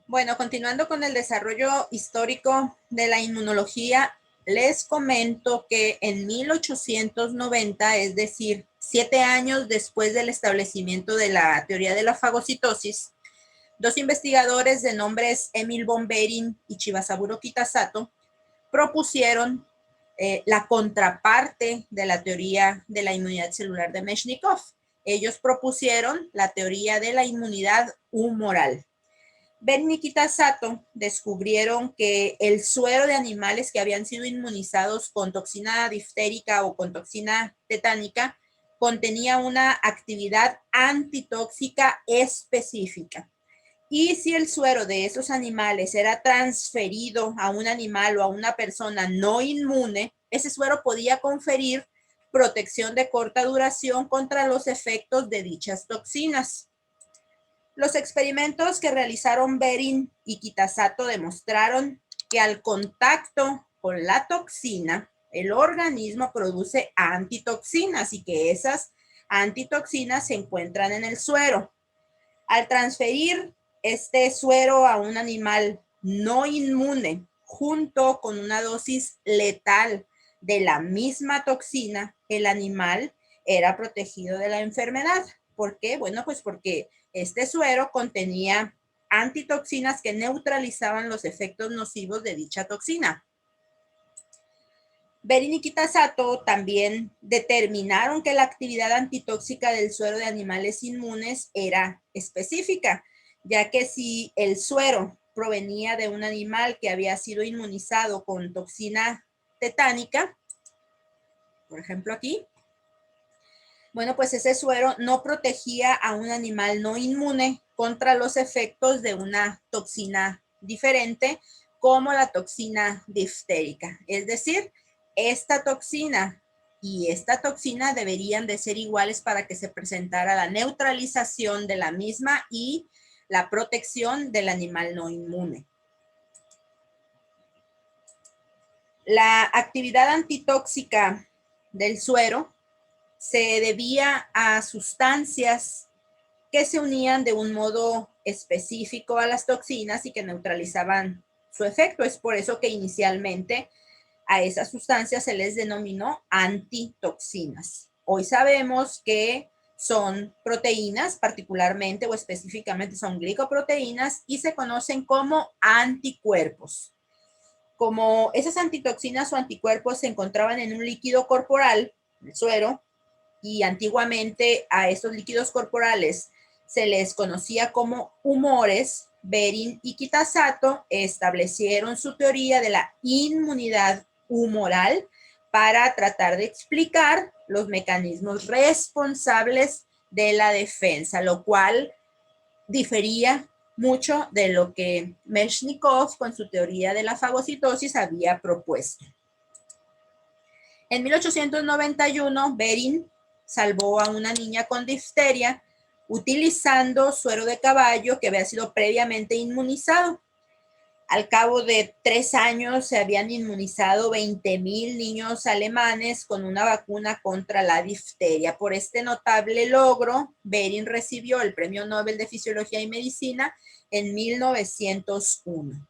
Bueno, continuando con el desarrollo histórico de la inmunología, les comento que en 1890, es decir, 7 años después del establecimiento de la teoría de la fagocitosis, dos investigadores de nombres Emil von Behring y Shibasaburo Kitasato propusieron la contraparte de la teoría de la inmunidad celular de Meshnikov. Ellos propusieron la teoría de la inmunidad humoral. Ben y Kitasato descubrieron que el suero de animales que habían sido inmunizados con toxina diftérica o con toxina tetánica contenía una actividad antitóxica específica. Y si el suero de esos animales era transferido a un animal o a una persona no inmune, ese suero podía conferir protección de corta duración contra los efectos de dichas toxinas. Los experimentos que realizaron Behring y Kitasato demostraron que al contacto con la toxina, el organismo produce antitoxinas y que esas antitoxinas se encuentran en el suero. Al transferir este suero a un animal no inmune junto con una dosis letal de la misma toxina, el animal era protegido de la enfermedad. ¿Por qué? Bueno, pues porque este suero contenía antitoxinas que neutralizaban los efectos nocivos de dicha toxina. Behring y Kitasato también determinaron que la actividad antitóxica del suero de animales inmunes era específica, ya que si el suero provenía de un animal que había sido inmunizado con toxina tetánica, por ejemplo aquí, bueno, pues ese suero no protegía a un animal no inmune contra los efectos de una toxina diferente, como la toxina diftérica. Es decir, esta toxina y esta toxina deberían de ser iguales para que se presentara la neutralización de la misma y la protección del animal no inmune. La actividad antitóxica del suero se debía a sustancias que se unían de un modo específico a las toxinas y que neutralizaban su efecto. Es por eso que inicialmente a esas sustancias se les denominó antitoxinas. Hoy sabemos que son proteínas, particularmente o específicamente son glicoproteínas y se conocen como anticuerpos. Como esas antitoxinas o anticuerpos se encontraban en un líquido corporal, el suero, y antiguamente a estos líquidos corporales se les conocía como humores, Behring y Kitasato establecieron su teoría de la inmunidad humoral para tratar de explicar los mecanismos responsables de la defensa, lo cual difería mucho de lo que Meshnikov con su teoría de la fagocitosis había propuesto. En 1891, Behring salvó a una niña con difteria utilizando suero de caballo que había sido previamente inmunizado. Al cabo de 3 años se habían inmunizado 20,000 niños alemanes con una vacuna contra la difteria. Por este notable logro, Behring recibió el Premio Nobel de Fisiología y Medicina en 1901.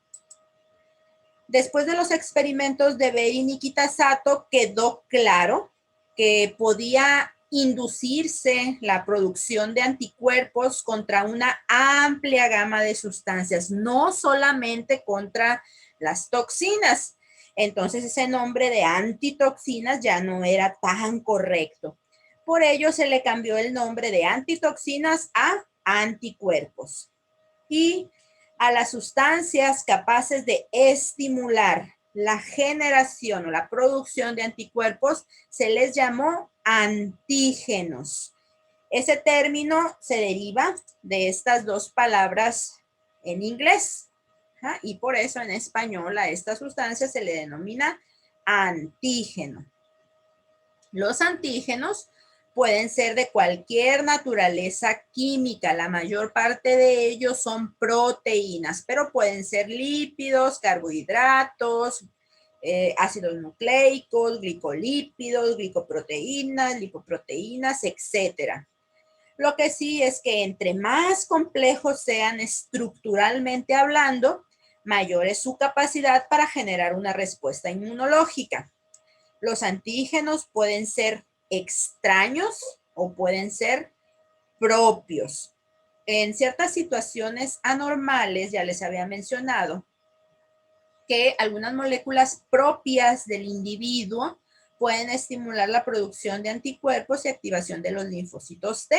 Después de los experimentos de Behring y Kitasato, quedó claro que podía inducirse la producción de anticuerpos contra una amplia gama de sustancias, no solamente contra las toxinas. Entonces ese nombre de antitoxinas ya no era tan correcto. Por ello se le cambió el nombre de antitoxinas a anticuerpos. Y a las sustancias capaces de estimular la generación o la producción de anticuerpos se les llamó antígenos. Ese término se deriva de estas dos palabras en inglés, ¿ja? Y por eso en español a esta sustancia se le denomina antígeno. Los antígenos pueden ser de cualquier naturaleza química. La mayor parte de ellos son proteínas, pero pueden ser lípidos, carbohidratos, ácidos nucleicos, glicolípidos, glicoproteínas, lipoproteínas, etcétera. Lo que sí es que entre más complejos sean estructuralmente hablando, mayor es su capacidad para generar una respuesta inmunológica. Los antígenos pueden ser extraños o pueden ser propios. En ciertas situaciones anormales, ya les había mencionado, que algunas moléculas propias del individuo pueden estimular la producción de anticuerpos y activación de los linfocitos T.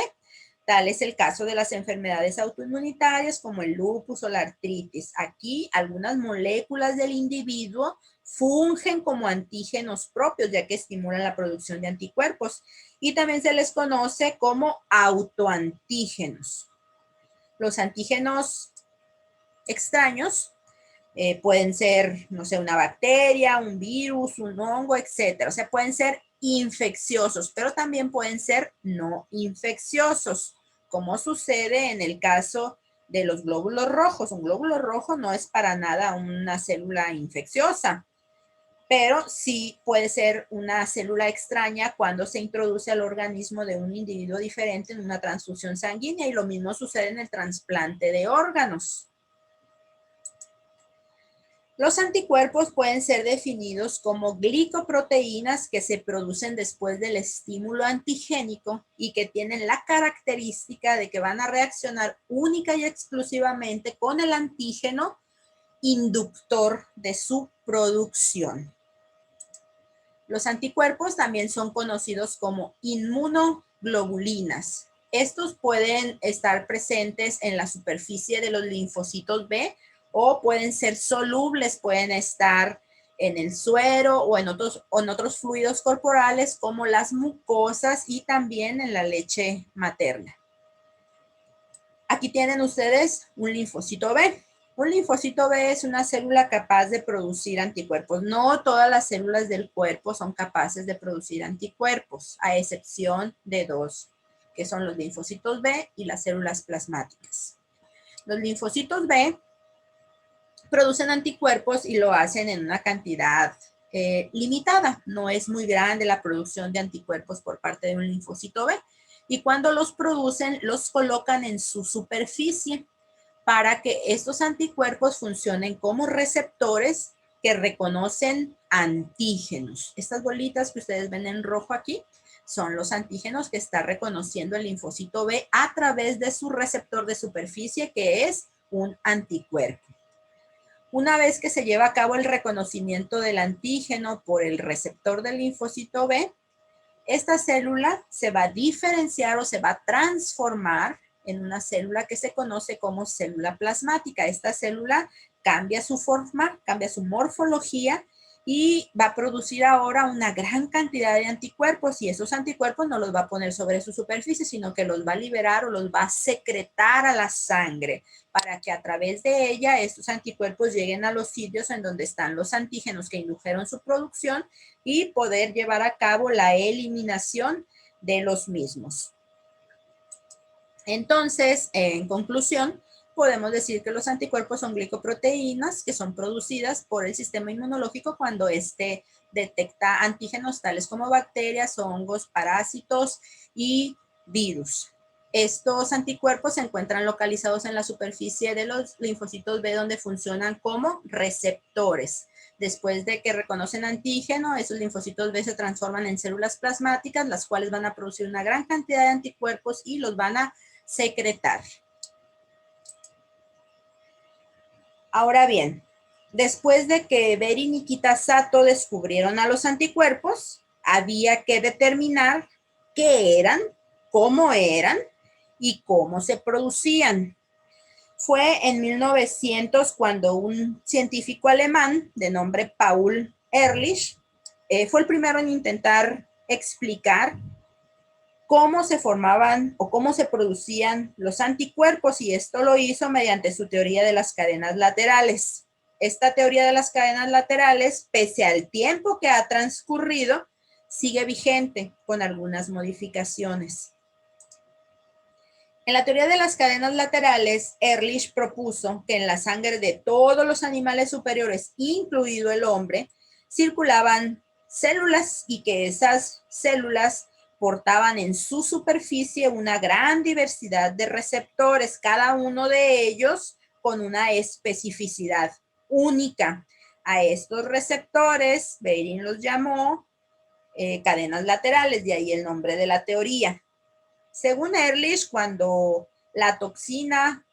Tal es el caso de las enfermedades autoinmunitarias como el lupus o la artritis. Aquí algunas moléculas del individuo fungen como antígenos propios, ya que estimulan la producción de anticuerpos. Y también se les conoce como autoantígenos. Los antígenos extraños pueden ser, no sé, una bacteria, un virus, un hongo, etcétera. O sea, pueden ser infecciosos, pero también pueden ser no infecciosos, como sucede en el caso de los glóbulos rojos. Un glóbulo rojo no es para nada una célula infecciosa, pero sí puede ser una célula extraña cuando se introduce al organismo de un individuo diferente en una transfusión sanguínea, y lo mismo sucede en el trasplante de órganos. Los anticuerpos pueden ser definidos como glicoproteínas que se producen después del estímulo antigénico y que tienen la característica de que van a reaccionar única y exclusivamente con el antígeno inductor de su producción. Los anticuerpos también son conocidos como inmunoglobulinas. Estos pueden estar presentes en la superficie de los linfocitos B o pueden ser solubles, pueden estar en el suero o en otros fluidos corporales como las mucosas y también en la leche materna. Aquí tienen ustedes un linfocito B. Un linfocito B es una célula capaz de producir anticuerpos. No todas las células del cuerpo son capaces de producir anticuerpos, a excepción de dos, que son los linfocitos B y las células plasmáticas. Los linfocitos B producen anticuerpos y lo hacen en una cantidad limitada. No es muy grande la producción de anticuerpos por parte de un linfocito B. Y cuando los producen, los colocan en su superficie para que estos anticuerpos funcionen como receptores que reconocen antígenos. Estas bolitas que ustedes ven en rojo aquí son los antígenos que está reconociendo el linfocito B a través de su receptor de superficie, que es un anticuerpo. Una vez que se lleva a cabo el reconocimiento del antígeno por el receptor del linfocito B, esta célula se va a diferenciar o se va a transformar en una célula que se conoce como célula plasmática. Esta célula cambia su forma, cambia su morfología y va a producir ahora una gran cantidad de anticuerpos, y esos anticuerpos no los va a poner sobre su superficie, sino que los va a liberar o los va a secretar a la sangre para que a través de ella estos anticuerpos lleguen a los sitios en donde están los antígenos que indujeron su producción y poder llevar a cabo la eliminación de los mismos. Entonces, en conclusión, podemos decir que los anticuerpos son glicoproteínas que son producidas por el sistema inmunológico cuando éste detecta antígenos tales como bacterias, hongos, parásitos y virus. Estos anticuerpos se encuentran localizados en la superficie de los linfocitos B, donde funcionan como receptores. Después de que reconocen antígeno, esos linfocitos B se transforman en células plasmáticas, las cuales van a producir una gran cantidad de anticuerpos y los van a secretar. Ahora bien, después de que Behring y Kitasato descubrieron a los anticuerpos, había que determinar qué eran, cómo eran y cómo se producían. Fue en 1900 cuando un científico alemán de nombre Paul Ehrlich fue el primero en intentar explicar cómo se formaban o cómo se producían los anticuerpos, y esto lo hizo mediante su teoría de las cadenas laterales. Esta teoría de las cadenas laterales, pese al tiempo que ha transcurrido, sigue vigente con algunas modificaciones. En la teoría de las cadenas laterales, Ehrlich propuso que en la sangre de todos los animales superiores, incluido el hombre, circulaban células y que esas células portaban en su superficie una gran diversidad de receptores, cada uno de ellos con una especificidad única. A estos receptores, Behring los llamó cadenas laterales, de ahí el nombre de la teoría. Según Ehrlich, cuando la toxina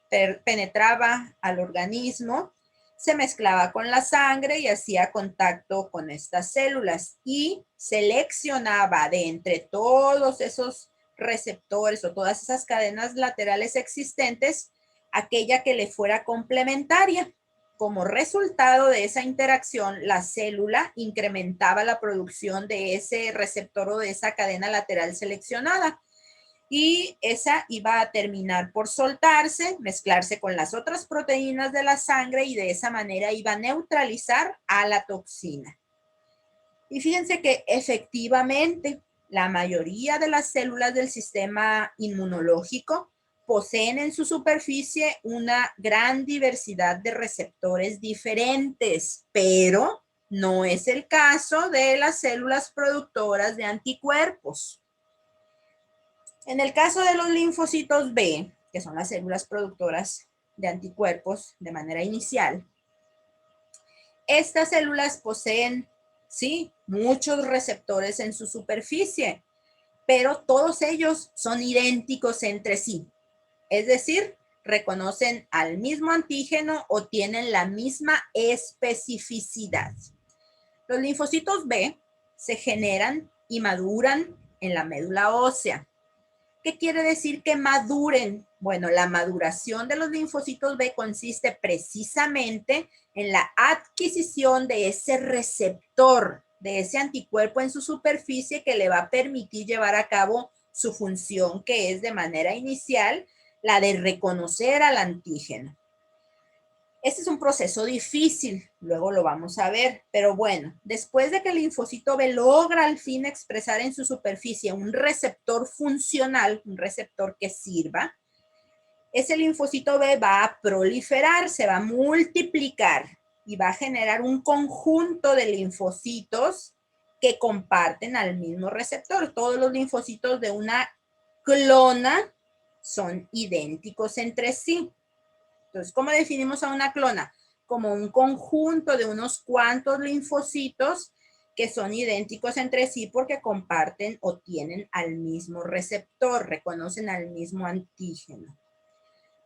penetraba al organismo, se mezclaba con la sangre y hacía contacto con estas células y seleccionaba de entre todos esos receptores o todas esas cadenas laterales existentes aquella que le fuera complementaria. Como resultado de esa interacción, la célula incrementaba la producción de ese receptor o de esa cadena lateral seleccionada y esa iba a terminar por soltarse, mezclarse con las otras proteínas de la sangre y de esa manera iba a neutralizar a la toxina. Y fíjense que efectivamente la mayoría de las células del sistema inmunológico poseen en su superficie una gran diversidad de receptores diferentes, pero no es el caso de las células productoras de anticuerpos. En el caso de los linfocitos B, que son las células productoras de anticuerpos de manera inicial, estas células poseen, sí, muchos receptores en su superficie, pero todos ellos son idénticos entre sí. Es decir, reconocen al mismo antígeno o tienen la misma especificidad. Los linfocitos B se generan y maduran en la médula ósea. ¿Qué quiere decir que maduren? Bueno, la maduración de los linfocitos B consiste precisamente en la adquisición de ese receptor, de ese anticuerpo en su superficie que le va a permitir llevar a cabo su función, que es de manera inicial la de reconocer al antígeno. Este es un proceso difícil, luego lo vamos a ver, pero bueno, después de que el linfocito B logra al fin expresar en su superficie un receptor funcional, un receptor que sirva, ese linfocito B va a proliferar, se va a multiplicar y va a generar un conjunto de linfocitos que comparten al mismo receptor. Todos los linfocitos de una clona son idénticos entre sí. Entonces, ¿cómo definimos a una clona? Como un conjunto de unos cuantos linfocitos que son idénticos entre sí porque comparten o tienen al mismo receptor, reconocen al mismo antígeno.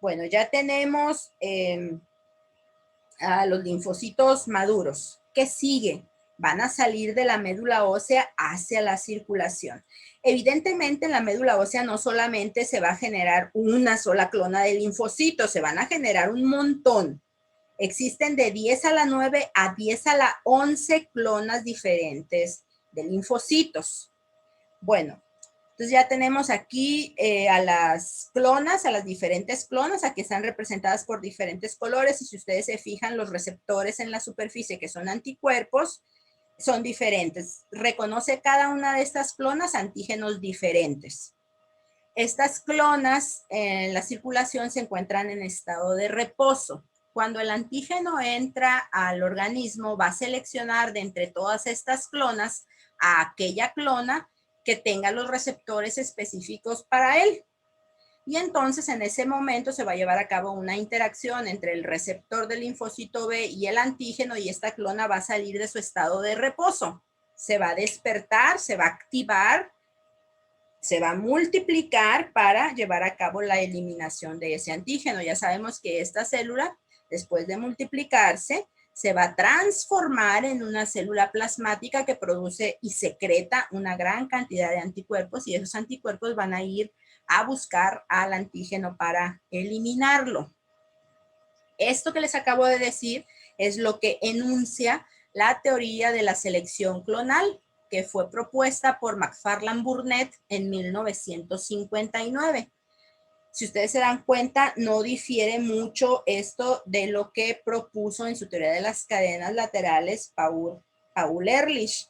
Bueno, ya tenemos a los linfocitos maduros. ¿Qué sigue? Van a salir de la médula ósea hacia la circulación. Evidentemente en la médula ósea no solamente se va a generar una sola clona de linfocitos, se van a generar un montón. Existen de 10 a la 9 a 10 a la 11 clonas diferentes de linfocitos. Bueno, entonces ya tenemos aquí a las clonas, a las diferentes clonas, aquí están representadas por diferentes colores y si ustedes se fijan los receptores en la superficie que son anticuerpos son diferentes. Reconoce cada una de estas clonas antígenos diferentes. Estas clonas en la circulación se encuentran en estado de reposo. Cuando el antígeno entra al organismo va a seleccionar de entre todas estas clonas a aquella clona que tenga los receptores específicos para él. Y entonces en ese momento se va a llevar a cabo una interacción entre el receptor del linfocito B y el antígeno y esta clona va a salir de su estado de reposo. Se va a despertar, se va a activar, se va a multiplicar para llevar a cabo la eliminación de ese antígeno. Ya sabemos que esta célula, después de multiplicarse, se va a transformar en una célula plasmática que produce y secreta una gran cantidad de anticuerpos y esos anticuerpos van a ir a buscar al antígeno para eliminarlo. Esto que les acabo de decir es lo que enuncia la teoría de la selección clonal que fue propuesta por McFarland Burnett en 1959. Si ustedes se dan cuenta, no difiere mucho esto de lo que propuso en su teoría de las cadenas laterales Paul Ehrlich.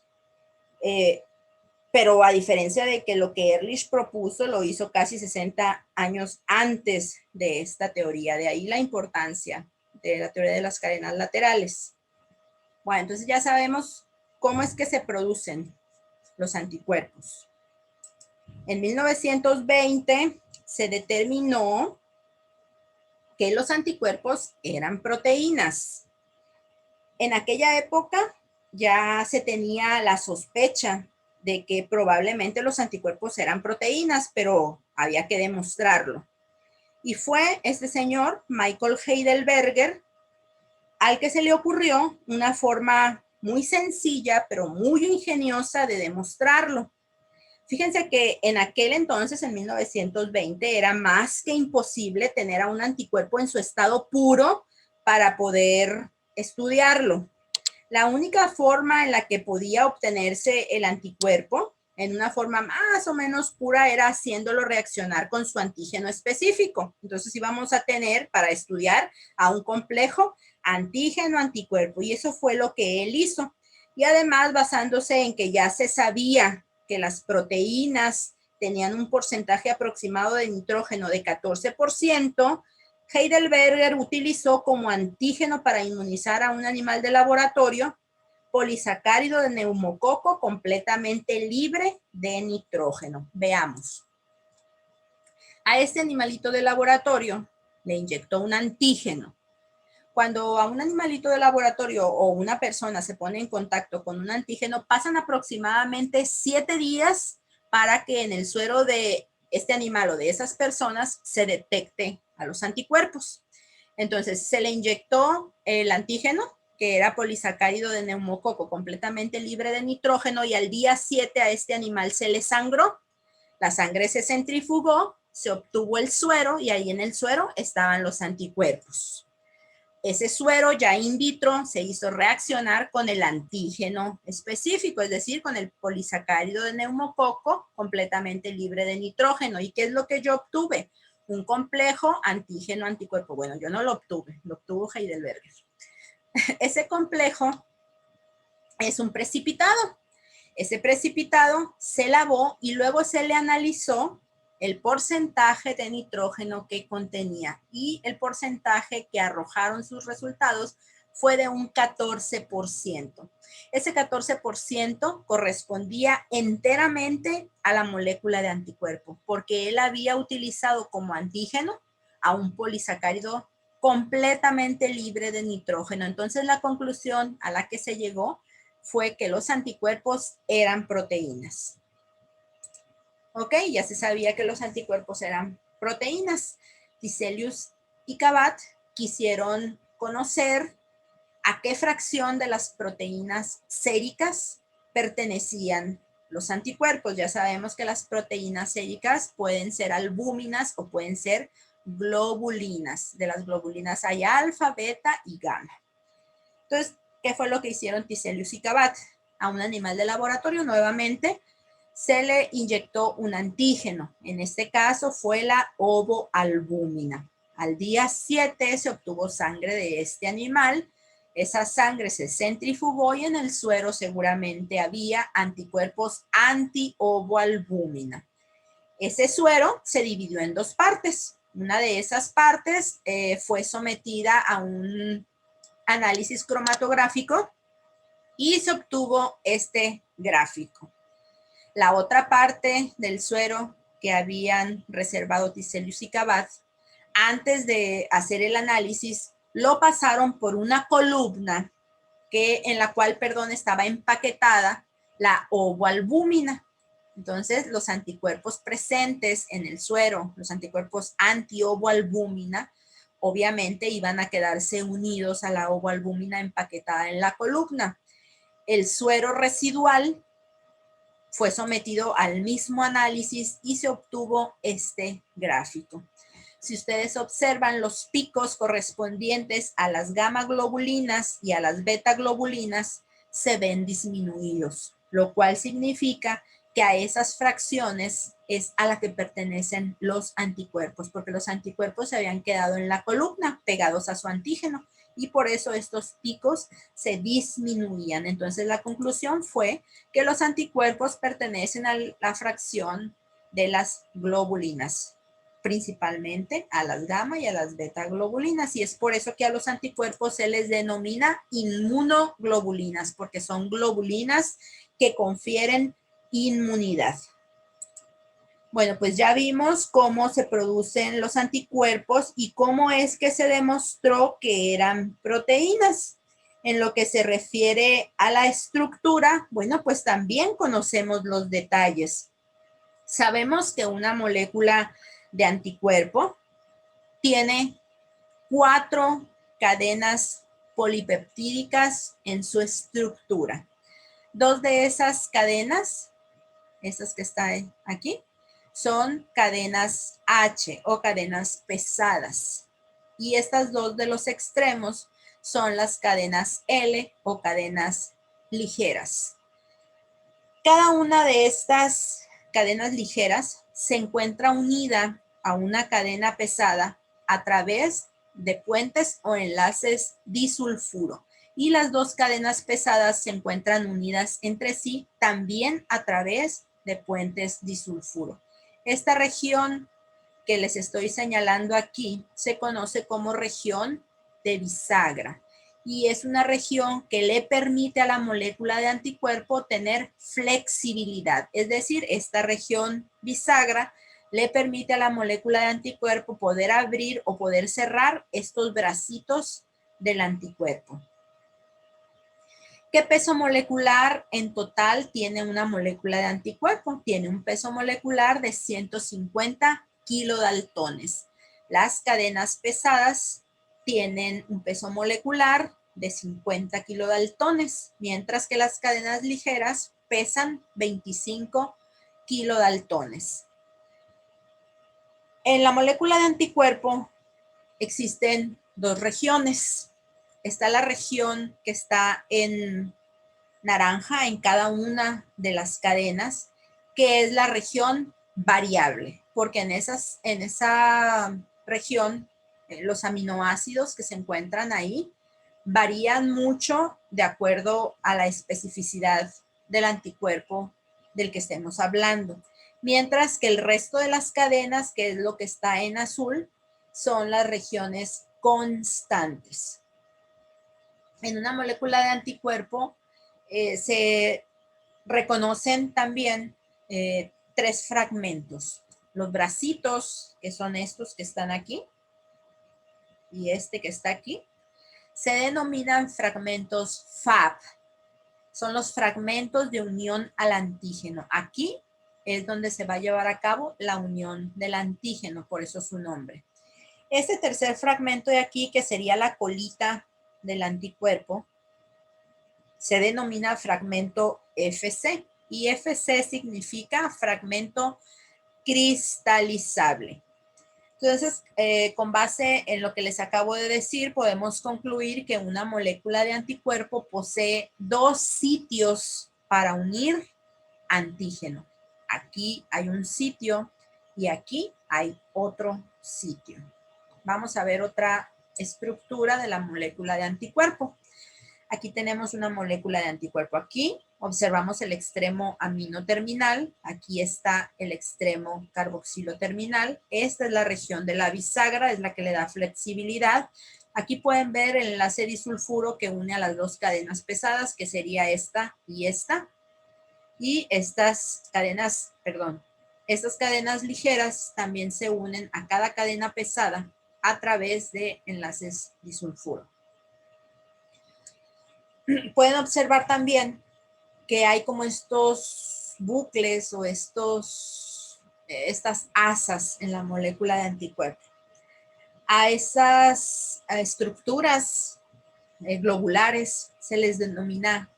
Pero a diferencia de que lo que Ehrlich propuso lo hizo casi 60 años antes de esta teoría. De ahí la importancia de la teoría de las cadenas laterales. Bueno, entonces ya sabemos cómo es que se producen los anticuerpos. En 1920 se determinó que los anticuerpos eran proteínas. En aquella época ya se tenía la sospecha de que probablemente los anticuerpos eran proteínas, pero había que demostrarlo. Y fue este señor, Michael Heidelberger, al que se le ocurrió una forma muy sencilla, pero muy ingeniosa de demostrarlo. Fíjense que en aquel entonces, en 1920, era más que imposible tener a un anticuerpo en su estado puro para poder estudiarlo. La única forma en la que podía obtenerse el anticuerpo en una forma más o menos pura era haciéndolo reaccionar con su antígeno específico. Entonces íbamos a tener para estudiar a un complejo antígeno-anticuerpo y eso fue lo que él hizo. Y además basándose en que ya se sabía que las proteínas tenían un porcentaje aproximado de nitrógeno de 14%, Heidelberger utilizó como antígeno para inmunizar a un animal de laboratorio polisacárido de neumococo completamente libre de nitrógeno. Veamos. A este animalito de laboratorio le inyectó un antígeno. Cuando a un animalito de laboratorio o una persona se pone en contacto con un antígeno, pasan aproximadamente 7 días para que en el suero de este animal o de esas personas se detecte a los anticuerpos. Entonces, se le inyectó el antígeno, que era polisacárido de neumococo completamente libre de nitrógeno, y al día 7 a este animal se le sangró. La sangre se centrifugó, se obtuvo el suero y ahí en el suero estaban los anticuerpos. Ese suero ya in vitro se hizo reaccionar con el antígeno específico, es decir, con el polisacárido de neumococo completamente libre de nitrógeno. ¿Y qué es lo que yo obtuve? Un complejo antígeno-anticuerpo. Bueno, yo no lo obtuve, lo obtuvo Heidelberger. Ese complejo es un precipitado. Ese precipitado se lavó y luego se le analizó el porcentaje de nitrógeno que contenía y el porcentaje que arrojaron sus resultados fue de un 14%. Ese 14% correspondía enteramente a la molécula de anticuerpo porque él había utilizado como antígeno a un polisacárido completamente libre de nitrógeno. Entonces la conclusión a la que se llegó fue que los anticuerpos eran proteínas. Ok, ya se sabía que los anticuerpos eran proteínas. Tiselius y Cabot quisieron conocer a qué fracción de las proteínas séricas pertenecían los anticuerpos. Ya sabemos que las proteínas séricas pueden ser albúminas o pueden ser globulinas. De las globulinas hay alfa, beta y gamma. Entonces, ¿qué fue lo que hicieron Tiselius y Cabot? A un animal de laboratorio nuevamente se le inyectó un antígeno. En este caso fue la ovoalbúmina. Al día 7 se obtuvo sangre de este animal. Esa sangre se centrifugó y en el suero seguramente había anticuerpos anti-ovoalbúmina. Ese suero se dividió en 2 partes. Una de esas partes fue sometida a un análisis cromatográfico y se obtuvo este gráfico. La otra parte del suero que habían reservado Tiselius y Cabot, antes de hacer el análisis, lo pasaron por una columna en la cual, estaba empaquetada la ovoalbúmina. Entonces, los anticuerpos presentes en el suero, los anticuerpos anti-ovoalbúmina, obviamente iban a quedarse unidos a la ovoalbúmina empaquetada en la columna. El suero residual fue sometido al mismo análisis y se obtuvo este gráfico. Si ustedes observan, los picos correspondientes a las gamma globulinas y a las beta globulinas se ven disminuidos, lo cual significa que a esas fracciones es a la que pertenecen los anticuerpos, porque los anticuerpos se habían quedado en la columna pegados a su antígeno y por eso estos picos se disminuían. Entonces la conclusión fue que los anticuerpos pertenecen a la fracción de las globulinas, principalmente a las gamma y a las beta globulinas, y es por eso que a los anticuerpos se les denomina inmunoglobulinas, porque son globulinas que confieren inmunidad. Bueno, pues ya vimos cómo se producen los anticuerpos y cómo es que se demostró que eran proteínas. En lo que se refiere a la estructura, bueno, pues también conocemos los detalles. Sabemos que una molécula de anticuerpo tiene 4 cadenas polipeptídicas en su estructura. 2 de esas cadenas, estas que están aquí, son cadenas H o cadenas pesadas. Y estas 2 de los extremos son las cadenas L o cadenas ligeras. Cada una de estas cadenas ligeras se encuentra unida a una cadena pesada a través de puentes o enlaces disulfuro. Y las 2 cadenas pesadas se encuentran unidas entre sí también a través de puentes disulfuro. Esta región que les estoy señalando aquí se conoce como región de bisagra y es una región que le permite a la molécula de anticuerpo tener flexibilidad. Es decir, esta región bisagra le permite a la molécula de anticuerpo poder abrir o poder cerrar estos bracitos del anticuerpo. ¿Qué peso molecular en total tiene una molécula de anticuerpo? Tiene un peso molecular de 150 kilodaltones. Las cadenas pesadas tienen un peso molecular de 50 kilodaltones, mientras que las cadenas ligeras pesan 25 kilodaltones. En la molécula de anticuerpo existen 2 regiones. Está la región que está en naranja en cada una de las cadenas, que es la región variable, porque en esa región los aminoácidos que se encuentran ahí varían mucho de acuerdo a la especificidad del anticuerpo del que estemos hablando. Mientras que el resto de las cadenas, que es lo que está en azul, son las regiones constantes. En una molécula de anticuerpo se reconocen también 3 fragmentos. Los bracitos, que son estos que están aquí, y este que está aquí, se denominan fragmentos Fab. Son los fragmentos de unión al antígeno. Aquí es donde se va a llevar a cabo la unión del antígeno, por eso su nombre. Este tercer fragmento de aquí, que sería la colita del anticuerpo, se denomina fragmento FC. Y FC significa fragmento cristalizable. Entonces, con base en lo que les acabo de decir, podemos concluir que una molécula de anticuerpo posee 2 sitios para unir antígeno. Aquí hay un sitio y aquí hay otro sitio. Vamos a ver otra estructura de la molécula de anticuerpo. Aquí tenemos una molécula de anticuerpo. Aquí observamos el extremo amino terminal. Aquí está el extremo carboxilo terminal. Esta es la región de la bisagra, es la que le da flexibilidad. Aquí pueden ver el enlace disulfuro que une a las 2 cadenas pesadas, que sería esta y esta. Y estas cadenas ligeras también se unen a cada cadena pesada a través de enlaces disulfuro. Pueden observar también que hay como estos bucles o estas asas en la molécula de anticuerpo. A esas estructuras globulares se les denomina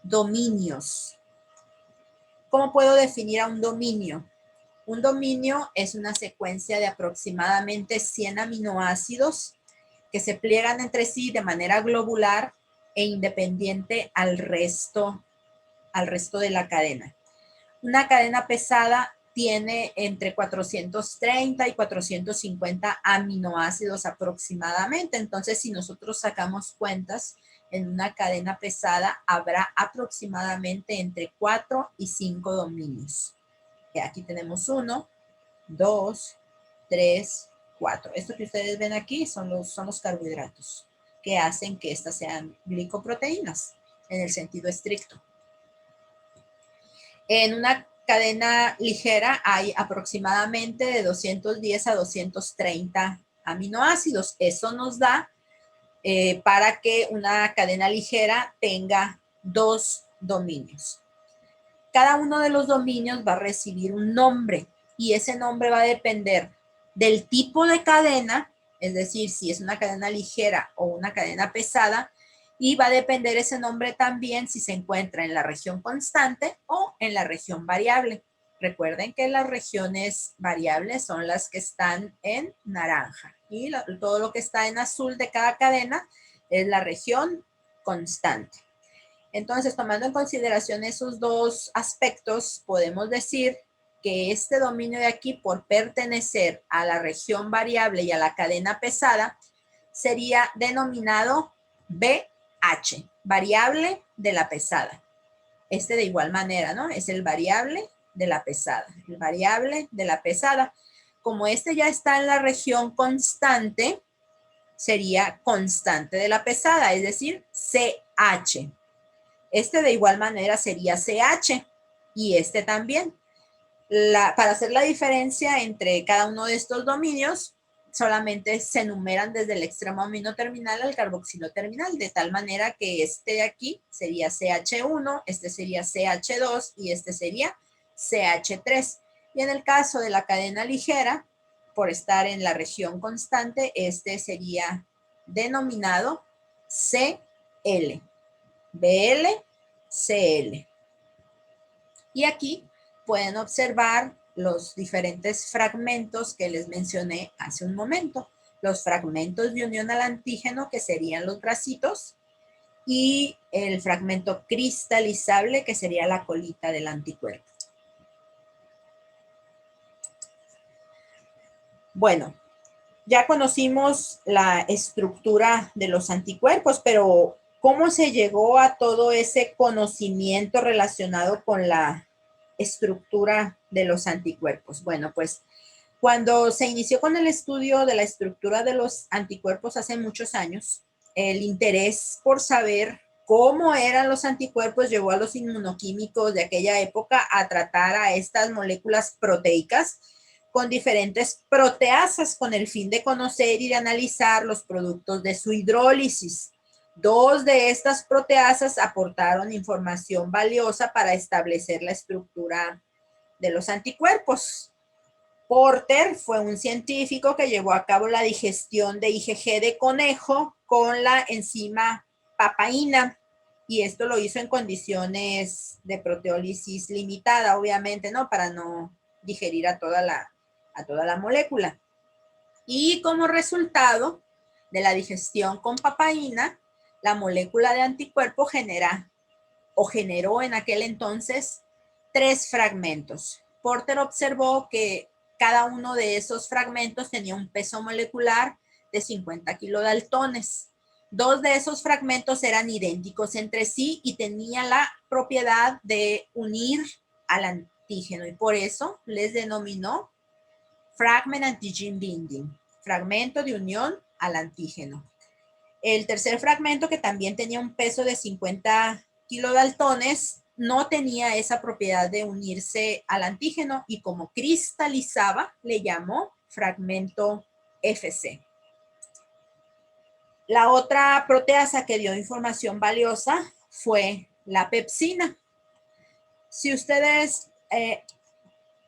dominios. ¿Cómo puedo definir a un dominio? Un dominio es una secuencia de aproximadamente 100 aminoácidos que se pliegan entre sí de manera globular e independiente al resto de la cadena. Una cadena pesada tiene entre 430 y 450 aminoácidos aproximadamente. Entonces, si nosotros sacamos cuentas, en una cadena pesada habrá aproximadamente entre 4 y 5 dominios. Aquí tenemos 1, 2, 3, 4. Esto que ustedes ven aquí son los carbohidratos que hacen que estas sean glicoproteínas en el sentido estricto. En una cadena ligera hay aproximadamente de 210 a 230 aminoácidos. Eso nos da para que una cadena ligera tenga 2 dominios. Cada uno de los dominios va a recibir un nombre y ese nombre va a depender del tipo de cadena, es decir, si es una cadena ligera o una cadena pesada, y va a depender ese nombre también si se encuentra en la región constante o en la región variable. Recuerden que las regiones variables son las que están en naranja y todo lo que está en azul de cada cadena es la región constante. Entonces, tomando en consideración esos dos aspectos, podemos decir que este dominio de aquí, por pertenecer a la región variable y a la cadena pesada, sería denominado BH, variable de la pesada. Este de igual manera, ¿no? Es el variable de la pesada, el variable de la pesada. Como este ya está en la región constante, sería constante de la pesada, es decir, CH. Este de igual manera sería CH y este también. Para hacer la diferencia entre cada uno de estos dominios, solamente se enumeran desde el extremo amino terminal al carboxilo terminal, de tal manera que este de aquí sería CH1, este sería CH2 y este sería CH3. Y en el caso de la cadena ligera, por estar en la región constante, este sería denominado CL, BL, CL. Y aquí pueden observar los diferentes fragmentos que les mencioné hace un momento. Los fragmentos de unión al antígeno, que serían los bracitos, y el fragmento cristalizable, que sería la colita del anticuerpo. Bueno, ya conocimos la estructura de los anticuerpos, pero ¿cómo se llegó a todo ese conocimiento relacionado con la estructura de los anticuerpos? Bueno, pues cuando se inició con el estudio de la estructura de los anticuerpos hace muchos años, el interés por saber cómo eran los anticuerpos llevó a los inmunoquímicos de aquella época a tratar a estas moléculas proteicas con diferentes proteasas con el fin de conocer y de analizar los productos de su hidrólisis. Dos de estas proteasas aportaron información valiosa para establecer la estructura de los anticuerpos. Porter fue un científico que llevó a cabo la digestión de IgG de conejo con la enzima papaína y esto lo hizo en condiciones de proteólisis limitada, obviamente, ¿no? Para no digerir a toda la molécula. Y como resultado de la digestión con papaína, la molécula de anticuerpo generó en aquel entonces 3 fragmentos. Porter observó que cada uno de esos fragmentos tenía un peso molecular de 50 kilodaltones. 2 de esos fragmentos eran idénticos entre sí y tenían la propiedad de unir al antígeno y por eso les denominó fragment antigen binding, fragmento de unión al antígeno. El tercer fragmento, que también tenía un peso de 50 kilodaltones, no tenía esa propiedad de unirse al antígeno y como cristalizaba, le llamó fragmento FC. La otra proteasa que dio información valiosa fue la pepsina. Si ustedes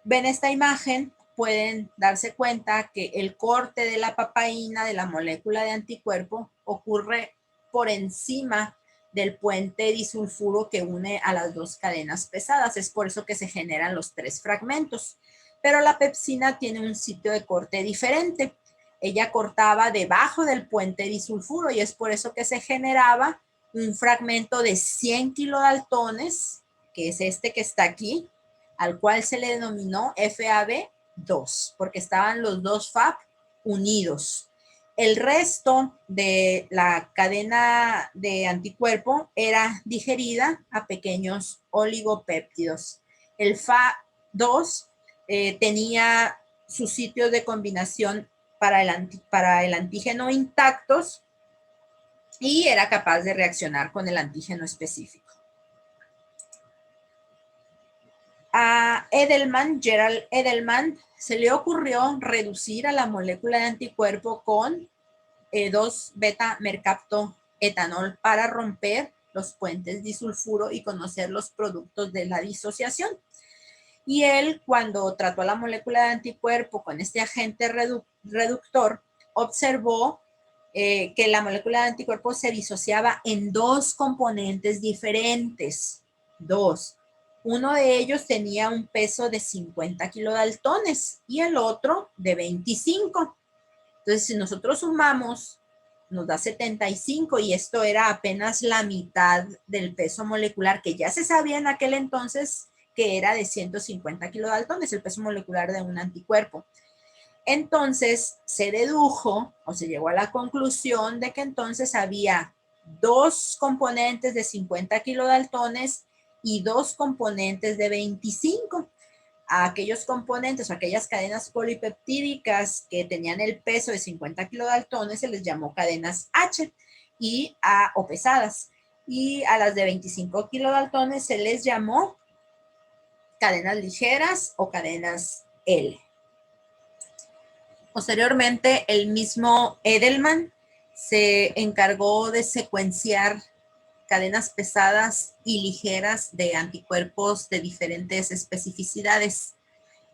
ven esta imagen, pueden darse cuenta que el corte de la papaína de la molécula de anticuerpo ocurre por encima del puente disulfuro que une a las dos cadenas pesadas. Es por eso que se generan los 3 fragmentos. Pero la pepsina tiene un sitio de corte diferente. Ella cortaba debajo del puente disulfuro y es por eso que se generaba un fragmento de 100 kilodaltones, que es este que está aquí, al cual se le denominó FAB2, porque estaban los 2 FAB unidos. El resto de la cadena de anticuerpo era digerida a pequeños oligopéptidos. El FAB2 tenía sus sitios de combinación para el antígeno intactos y era capaz de reaccionar con el antígeno específico. A Edelman, Gerald Edelman, se le ocurrió reducir a la molécula de anticuerpo con 2-beta-mercaptoetanol para romper los puentes disulfuro y conocer los productos de la disociación. Y él, cuando trató a la molécula de anticuerpo con este agente reductor, observó que la molécula de anticuerpo se disociaba en 2 componentes diferentes. 2. Uno de ellos tenía un peso de 50 kilodaltones y el otro de 25. Entonces, si nosotros sumamos, nos da 75 y esto era apenas la mitad del peso molecular que ya se sabía en aquel entonces que era de 150 kilodaltones, el peso molecular de un anticuerpo. Entonces, se dedujo o se llegó a la conclusión de que entonces había 2 componentes de 50 kilodaltones y 2 componentes de 25. A aquellos componentes o aquellas cadenas polipeptídicas que tenían el peso de 50 kilodaltones se les llamó cadenas H o pesadas. Y a las de 25 kilodaltones se les llamó cadenas ligeras o cadenas L. Posteriormente, el mismo Edelman se encargó de secuenciar cadenas pesadas y ligeras de anticuerpos de diferentes especificidades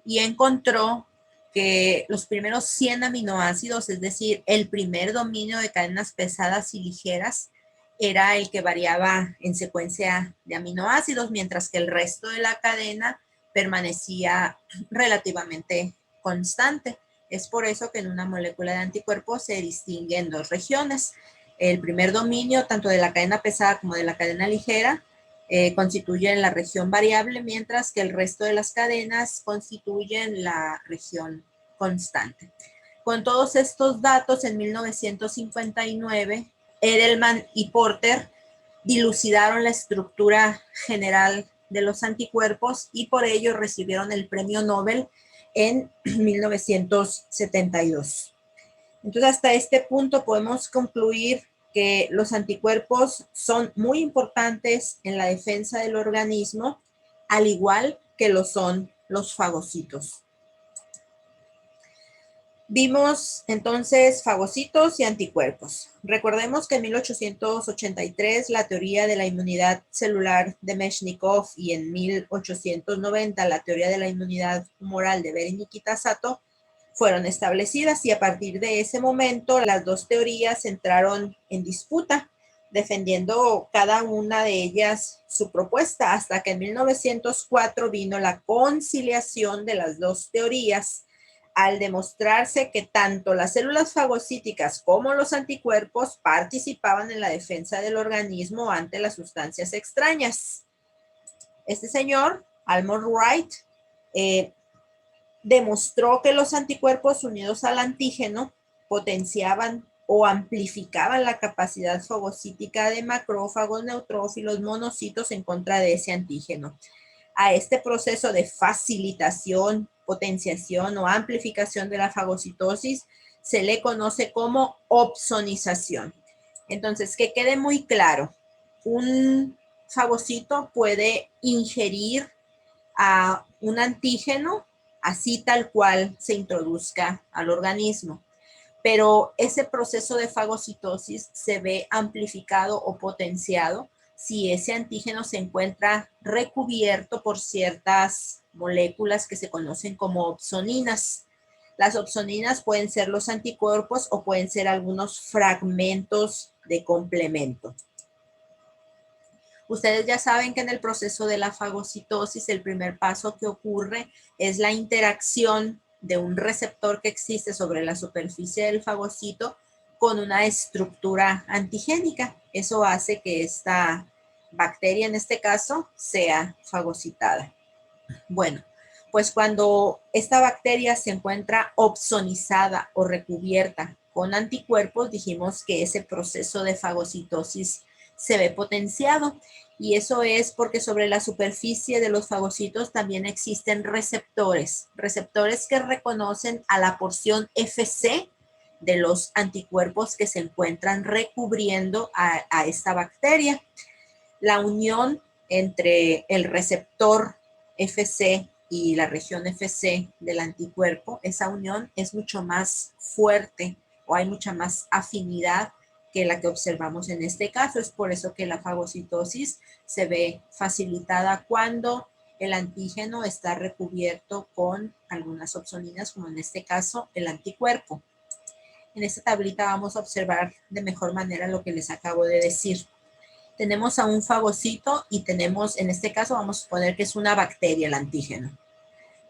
y encontró que los primeros 100 aminoácidos, es decir, el primer dominio de cadenas pesadas y ligeras, era el que variaba en secuencia de aminoácidos, mientras que el resto de la cadena permanecía relativamente constante. Es por eso que en una molécula de anticuerpos se distingue en 2 regiones. El primer dominio, tanto de la cadena pesada como de la cadena ligera, constituyen la región variable, mientras que el resto de las cadenas constituyen la región constante. Con todos estos datos, en 1959, Edelman y Porter dilucidaron la estructura general de los anticuerpos y por ello recibieron el premio Nobel en 1972. Entonces, hasta este punto podemos concluir que los anticuerpos son muy importantes en la defensa del organismo, al igual que lo son los fagocitos. Vimos entonces fagocitos y anticuerpos. Recordemos que en 1883 la teoría de la inmunidad celular de Meshnikov y en 1890 la teoría de la inmunidad humoral de Behring y Kitasato fueron establecidas y a partir de ese momento las 2 teorías entraron en disputa, defendiendo cada una de ellas su propuesta, hasta que en 1904 vino la conciliación de las 2 teorías al demostrarse que tanto las células fagocíticas como los anticuerpos participaban en la defensa del organismo ante las sustancias extrañas. Este señor, Almond Wright, demostró que los anticuerpos unidos al antígeno potenciaban o amplificaban la capacidad fagocítica de macrófagos, neutrófilos, monocitos en contra de ese antígeno. A este proceso de facilitación, potenciación o amplificación de la fagocitosis se le conoce como opsonización. Entonces, que quede muy claro, un fagocito puede ingerir a un antígeno así tal cual se introduzca al organismo. Pero ese proceso de fagocitosis se ve amplificado o potenciado si ese antígeno se encuentra recubierto por ciertas moléculas que se conocen como opsoninas. Las opsoninas pueden ser los anticuerpos o pueden ser algunos fragmentos de complemento. Ustedes ya saben que en el proceso de la fagocitosis el primer paso que ocurre es la interacción de un receptor que existe sobre la superficie del fagocito con una estructura antigénica. Eso hace que esta bacteria, en este caso, sea fagocitada. Bueno, pues cuando esta bacteria se encuentra opsonizada o recubierta con anticuerpos, dijimos que ese proceso de fagocitosis se ve potenciado y eso es porque sobre la superficie de los fagocitos también existen receptores que reconocen a la porción FC de los anticuerpos que se encuentran recubriendo a esta bacteria. La unión entre el receptor FC y la región FC del anticuerpo, esa unión es mucho más fuerte o hay mucha más afinidad que la que observamos en este caso. Es por eso que la fagocitosis se ve facilitada cuando el antígeno está recubierto con algunas opsoninas, como en este caso el anticuerpo. En esta tablita vamos a observar de mejor manera lo que les acabo de decir. Tenemos a un fagocito y tenemos, en este caso vamos a suponer que es una bacteria el antígeno.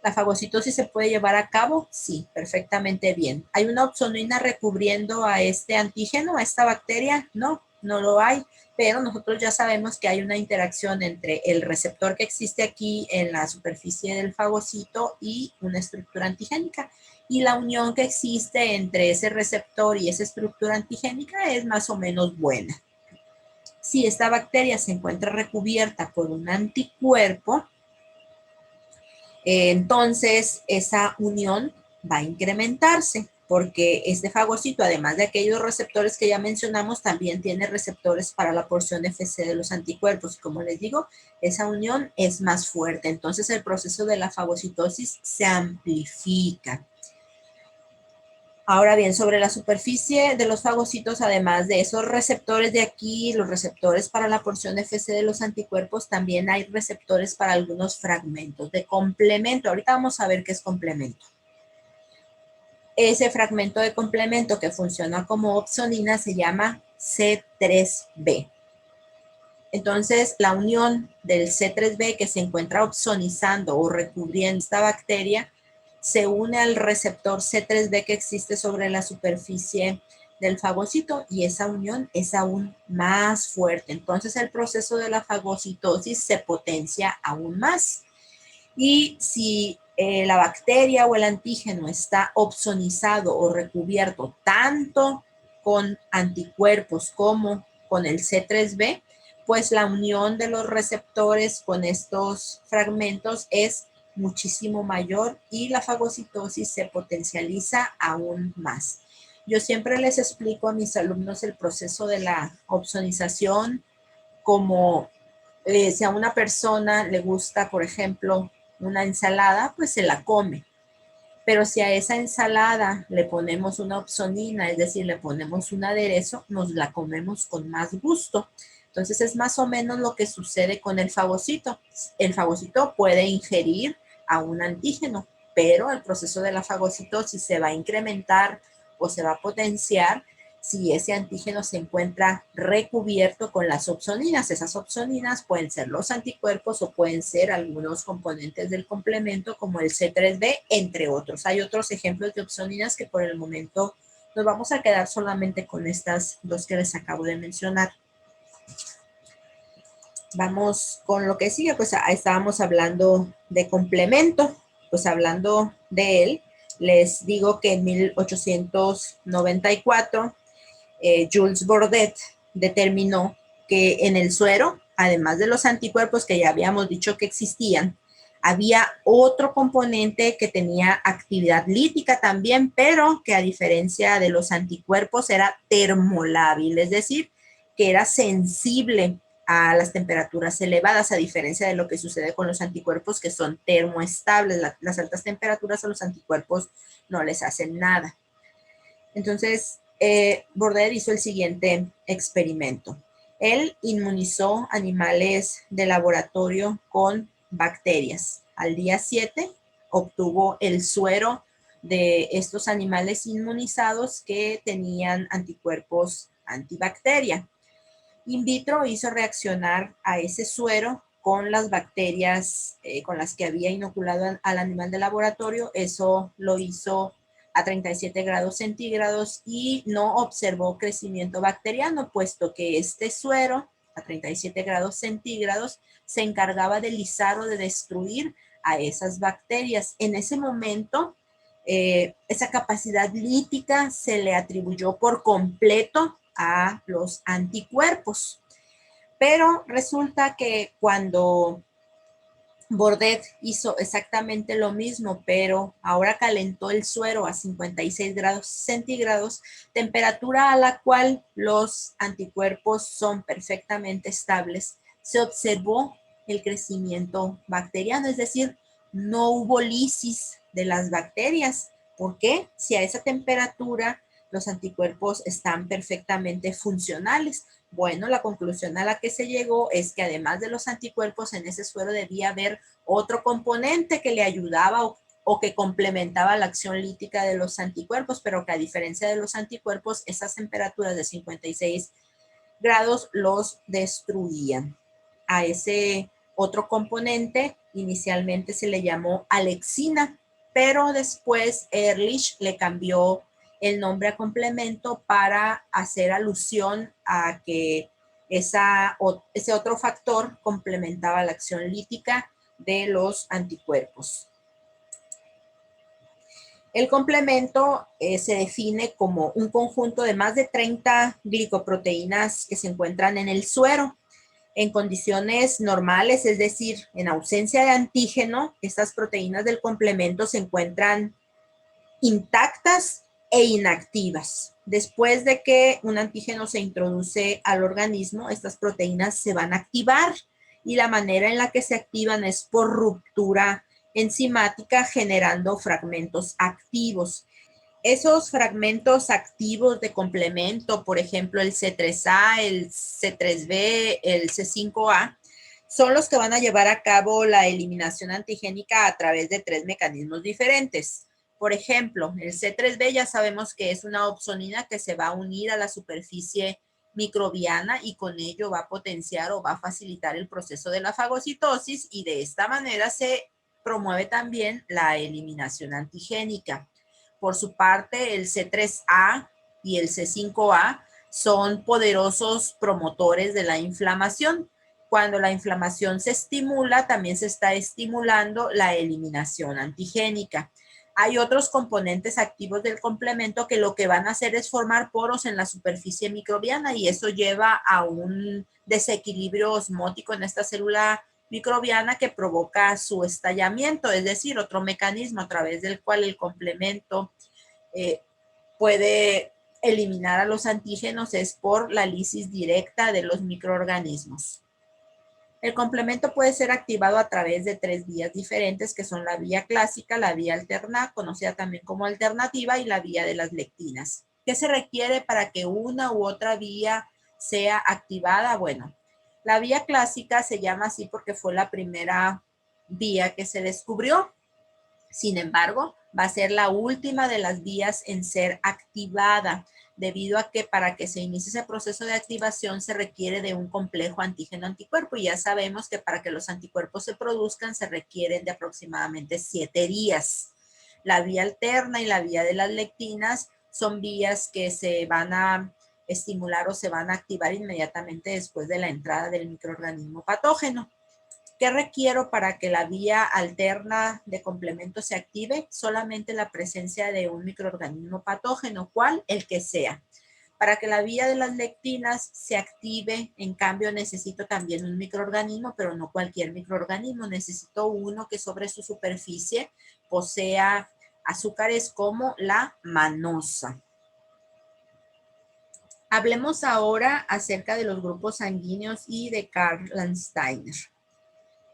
¿La fagocitosis se puede llevar a cabo? Sí, perfectamente bien. ¿Hay una opsonina recubriendo a este antígeno, a esta bacteria? No, no lo hay, pero nosotros ya sabemos que hay una interacción entre el receptor que existe aquí en la superficie del fagocito y una estructura antigénica. Y la unión que existe entre ese receptor y esa estructura antigénica es más o menos buena. Si esta bacteria se encuentra recubierta por un anticuerpo, entonces esa unión va a incrementarse porque este fagocito, además de aquellos receptores que ya mencionamos, también tiene receptores para la porción FC de los anticuerpos. Como les digo, esa unión es más fuerte. Entonces el proceso de la fagocitosis se amplifica. Ahora bien, sobre la superficie de los fagocitos, además de esos receptores de aquí, los receptores para la porción FC de los anticuerpos, también hay receptores para algunos fragmentos de complemento. Ahorita vamos a ver qué es complemento. Ese fragmento de complemento que funciona como opsonina se llama C3b. Entonces, la unión del C3b que se encuentra opsonizando o recubriendo esta bacteria se une al receptor C3b que existe sobre la superficie del fagocito y esa unión es aún más fuerte. Entonces, el proceso de la fagocitosis se potencia aún más. Y si la bacteria o el antígeno está opsonizado o recubierto tanto con anticuerpos como con el C3b, pues la unión de los receptores con estos fragmentos es muchísimo mayor y la fagocitosis se potencializa aún más. Yo siempre les explico a mis alumnos el proceso de la opsonización como si a una persona le gusta, por ejemplo, una ensalada, pues se la come. Pero si a esa ensalada le ponemos una opsonina, es decir, le ponemos un aderezo, nos la comemos con más gusto. Entonces es más o menos lo que sucede con el fagocito. El fagocito puede ingerir a un antígeno, pero el proceso de la fagocitosis se va a incrementar o se va a potenciar si ese antígeno se encuentra recubierto con las opsoninas. Esas opsoninas pueden ser los anticuerpos o pueden ser algunos componentes del complemento como el C3b, entre otros. Hay otros ejemplos de opsoninas que por el momento nos vamos a quedar solamente con estas dos que les acabo de mencionar. Vamos con lo que sigue, pues estábamos hablando de complemento, pues hablando de él, les digo que en 1894 Jules Bordet determinó que en el suero, además de los anticuerpos que ya habíamos dicho que existían, había otro componente que tenía actividad lítica también, pero que a diferencia de los anticuerpos era termolábil, es decir, que era sensible a las temperaturas elevadas, a diferencia de lo que sucede con los anticuerpos que son termoestables. Las altas temperaturas a los anticuerpos no les hacen nada. Entonces, Bordet hizo el siguiente experimento. Él inmunizó animales de laboratorio con bacterias. Al día 7 obtuvo el suero de estos animales inmunizados que tenían anticuerpos antibacteria. In vitro hizo reaccionar a ese suero con las bacterias con las que había inoculado al animal de laboratorio. Eso lo hizo a 37 grados centígrados y no observó crecimiento bacteriano, puesto que este suero a 37 grados centígrados se encargaba de lisar o de destruir a esas bacterias. En ese momento, esa capacidad lítica se le atribuyó por completo a los anticuerpos. Pero resulta que cuando Bordet hizo exactamente lo mismo, pero ahora calentó el suero a 56 grados centígrados, temperatura a la cual los anticuerpos son perfectamente estables, se observó el crecimiento bacteriano, es decir, no hubo lisis de las bacterias. ¿Por qué? Si a esa temperatura los anticuerpos están perfectamente funcionales. Bueno, la conclusión a la que se llegó es que además de los anticuerpos, en ese suero debía haber otro componente que le ayudaba o que complementaba la acción lítica de los anticuerpos, pero que a diferencia de los anticuerpos, esas temperaturas de 56 grados los destruían. A ese otro componente inicialmente se le llamó alexina, pero después Ehrlich le cambió el nombre a complemento para hacer alusión a que ese otro factor complementaba la acción lítica de los anticuerpos. El complemento se define como un conjunto de más de 30 glicoproteínas que se encuentran en el suero. En condiciones normales, es decir, en ausencia de antígeno, estas proteínas del complemento se encuentran intactas e inactivas. Después de que un antígeno se introduce al organismo, estas proteínas se van a activar y la manera en la que se activan es por ruptura enzimática generando fragmentos activos. Esos fragmentos activos de complemento, por ejemplo, el C3A, el C3B, el C5A, son los que van a llevar a cabo la eliminación antigénica a través de 3 mecanismos diferentes. Por ejemplo, el C3B ya sabemos que es una opsonina que se va a unir a la superficie microbiana y con ello va a potenciar o va a facilitar el proceso de la fagocitosis y de esta manera se promueve también la eliminación antigénica. Por su parte, el C3A y el C5A son poderosos promotores de la inflamación. Cuando la inflamación se estimula, también se está estimulando la eliminación antigénica. Hay otros componentes activos del complemento que lo que van a hacer es formar poros en la superficie microbiana y eso lleva a un desequilibrio osmótico en esta célula microbiana que provoca su estallamiento, es decir, otro mecanismo a través del cual el complemento puede eliminar a los antígenos es por la lisis directa de los microorganismos. El complemento puede ser activado a través de 3 vías diferentes, que son la vía clásica, la vía alterna, conocida también como alternativa, y la vía de las lectinas. ¿Qué se requiere para que una u otra vía sea activada? Bueno, la vía clásica se llama así porque fue la primera vía que se descubrió. Sin embargo, va a ser la última de las vías en ser activada, debido a que para que se inicie ese proceso de activación se requiere de un complejo antígeno-anticuerpo y ya sabemos que para que los anticuerpos se produzcan se requieren de aproximadamente 7 días. La vía alterna y la vía de las lectinas son vías que se van a estimular o se van a activar inmediatamente después de la entrada del microorganismo patógeno. ¿Qué requiero para que la vía alterna de complemento se active? Solamente la presencia de un microorganismo patógeno, ¿cuál? El que sea. Para que la vía de las lectinas se active, en cambio, necesito también un microorganismo, pero no cualquier microorganismo. Necesito uno que sobre su superficie posea azúcares como la manosa. Hablemos ahora acerca de los grupos sanguíneos y de Karl Landsteiner.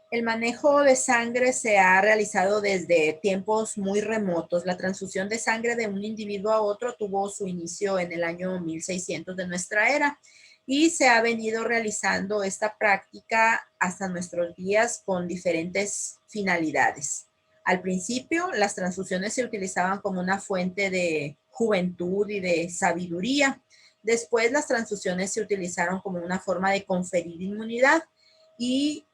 El manejo de sangre se ha realizado desde tiempos muy remotos. La transfusión de sangre de un individuo a otro tuvo su inicio en el año 1600 de nuestra era y se ha venido realizando esta práctica hasta nuestros días con diferentes finalidades. Al principio, las transfusiones se utilizaban como una fuente de juventud y de sabiduría. Después, las transfusiones se utilizaron como una forma de conferir inmunidad y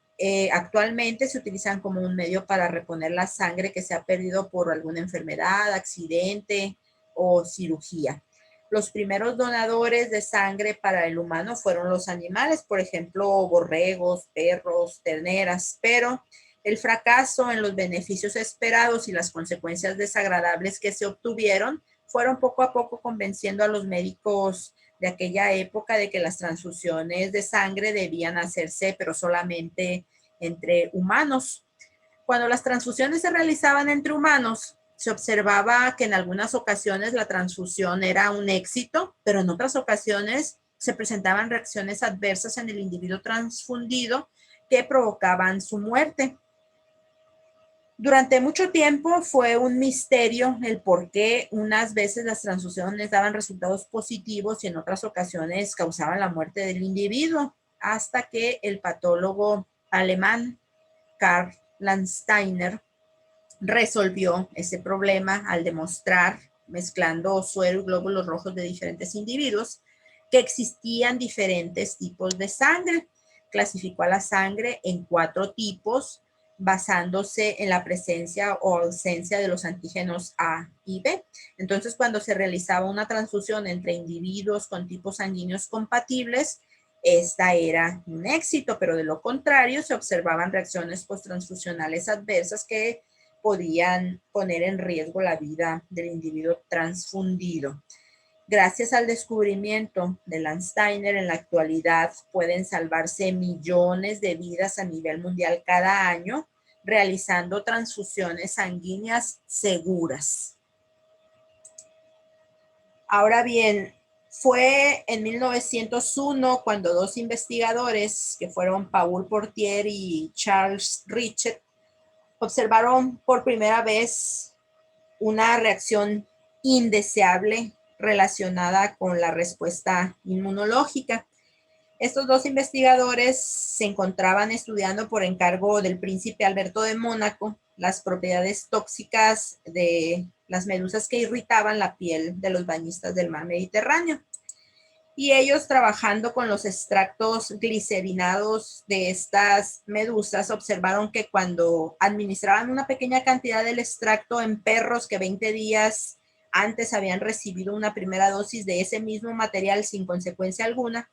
actualmente se utilizan como un medio para reponer la sangre que se ha perdido por alguna enfermedad, accidente o cirugía. Los primeros donadores de sangre para el humano fueron los animales, por ejemplo, borregos, perros, terneras, pero el fracaso en los beneficios esperados y las consecuencias desagradables que se obtuvieron fueron poco a poco convenciendo a los médicos de aquella época de que las transfusiones de sangre debían hacerse, pero solamente entre humanos. Cuando las transfusiones se realizaban entre humanos, se observaba que en algunas ocasiones la transfusión era un éxito, pero en otras ocasiones se presentaban reacciones adversas en el individuo transfundido que provocaban su muerte. Durante mucho tiempo fue un misterio el por qué unas veces las transfusiones daban resultados positivos y en otras ocasiones causaban la muerte del individuo, hasta que el patólogo alemán Karl Landsteiner resolvió ese problema al demostrar, mezclando suero y glóbulos rojos de diferentes individuos, que existían diferentes tipos de sangre. Clasificó a la sangre en 4 tipos, basándose en la presencia o ausencia de los antígenos A y B. Entonces, cuando se realizaba una transfusión entre individuos con tipos sanguíneos compatibles, esta era un éxito, pero de lo contrario se observaban reacciones posttransfusionales adversas que podían poner en riesgo la vida del individuo transfundido. Gracias al descubrimiento de Landsteiner, en la actualidad pueden salvarse millones de vidas a nivel mundial cada año realizando transfusiones sanguíneas seguras. Ahora bien, fue en 1901 cuando 2 investigadores, que fueron Paul Portier y Charles Richet, observaron por primera vez una reacción indeseable relacionada con la respuesta inmunológica. Estos 2 investigadores se encontraban estudiando por encargo del príncipe Alberto de Mónaco las propiedades tóxicas de las medusas que irritaban la piel de los bañistas del mar Mediterráneo. Y ellos, trabajando con los extractos glicerinados de estas medusas, observaron que cuando administraban una pequeña cantidad del extracto en perros que 20 días antes habían recibido una primera dosis de ese mismo material sin consecuencia alguna,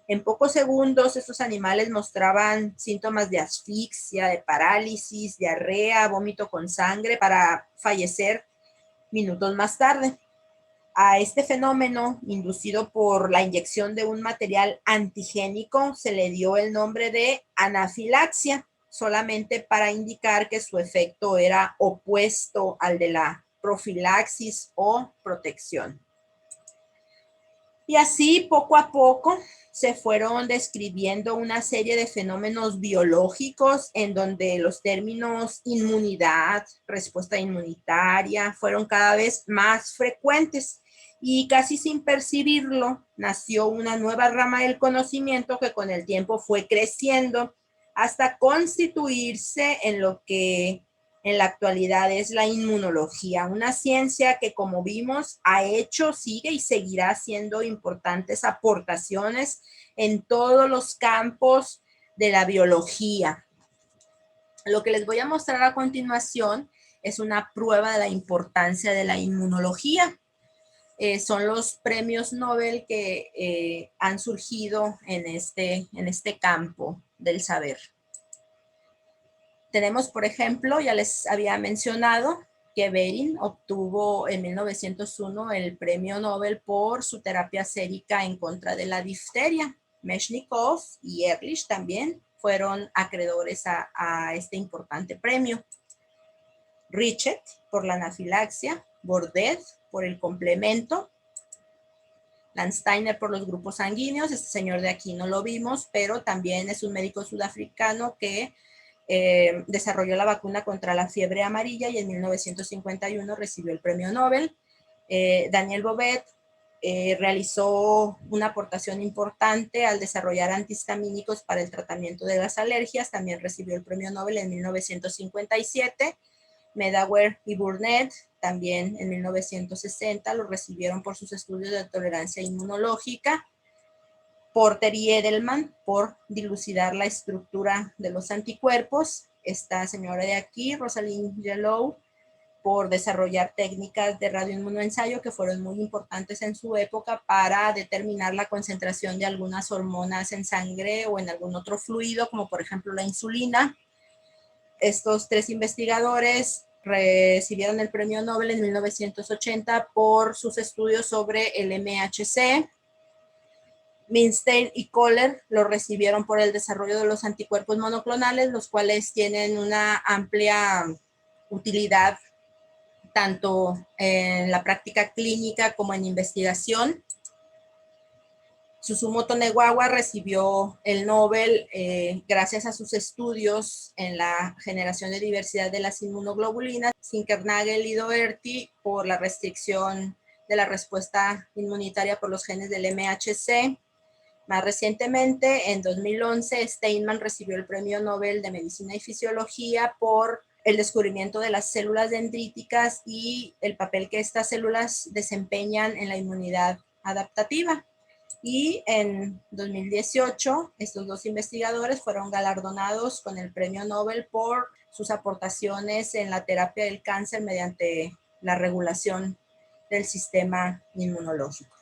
en pocos segundos estos animales mostraban síntomas de asfixia, de parálisis, diarrea, vómito con sangre, para fallecer minutos más tarde. A este fenómeno, inducido por la inyección de un material antigénico, se le dio el nombre de anafilaxia, solamente para indicar que su efecto era opuesto al de la profilaxis o protección. Y así, poco a poco, se fueron describiendo una serie de fenómenos biológicos en donde los términos inmunidad, respuesta inmunitaria, fueron cada vez más frecuentes. Y casi sin percibirlo, nació una nueva rama del conocimiento que con el tiempo fue creciendo hasta constituirse en lo que en la actualidad es la inmunología, una ciencia que, como vimos, ha hecho, sigue y seguirá haciendo importantes aportaciones en todos los campos de la biología. Lo que les voy a mostrar a continuación es una prueba de la importancia de la inmunología. Son los premios Nobel que han surgido en este campo del saber. Tenemos, por ejemplo, ya les había mencionado que Behring obtuvo en 1901 el premio Nobel por su terapia sérica en contra de la difteria. Mechnikov y Ehrlich también fueron acreedores a este importante premio. Richet por la anafilaxia, Bordet por el complemento, Landsteiner por los grupos sanguíneos. Este señor de aquí no lo vimos, pero también es un médico sudafricano que desarrolló la vacuna contra la fiebre amarilla y en 1951 recibió el premio Nobel. Daniel Bobet realizó una aportación importante al desarrollar antihistamínicos para el tratamiento de las alergias, también recibió el premio Nobel en 1957. Medawar y Burnett también en 1960 lo recibieron por sus estudios de tolerancia inmunológica. Porter y Edelman por dilucidar la estructura de los anticuerpos. Esta señora de aquí, Rosalind Yellow, por desarrollar técnicas de radioinmunoensayo que fueron muy importantes en su época para determinar la concentración de algunas hormonas en sangre o en algún otro fluido, como por ejemplo la insulina. Estos 3 investigadores recibieron el premio Nobel en 1980 por sus estudios sobre el MHC. Milstein y Kohler lo recibieron por el desarrollo de los anticuerpos monoclonales, los cuales tienen una amplia utilidad tanto en la práctica clínica como en investigación. Susumu Tonegawa recibió el Nobel gracias a sus estudios en la generación de diversidad de las inmunoglobulinas, Zinkernagel y Doherty por la restricción de la respuesta inmunitaria por los genes del MHC. Más recientemente, en 2011, Steinman recibió el Premio Nobel de Medicina y Fisiología por el descubrimiento de las células dendríticas y el papel que estas células desempeñan en la inmunidad adaptativa. Y en 2018, estos dos investigadores fueron galardonados con el Premio Nobel por sus aportaciones en la terapia del cáncer mediante la regulación del sistema inmunológico.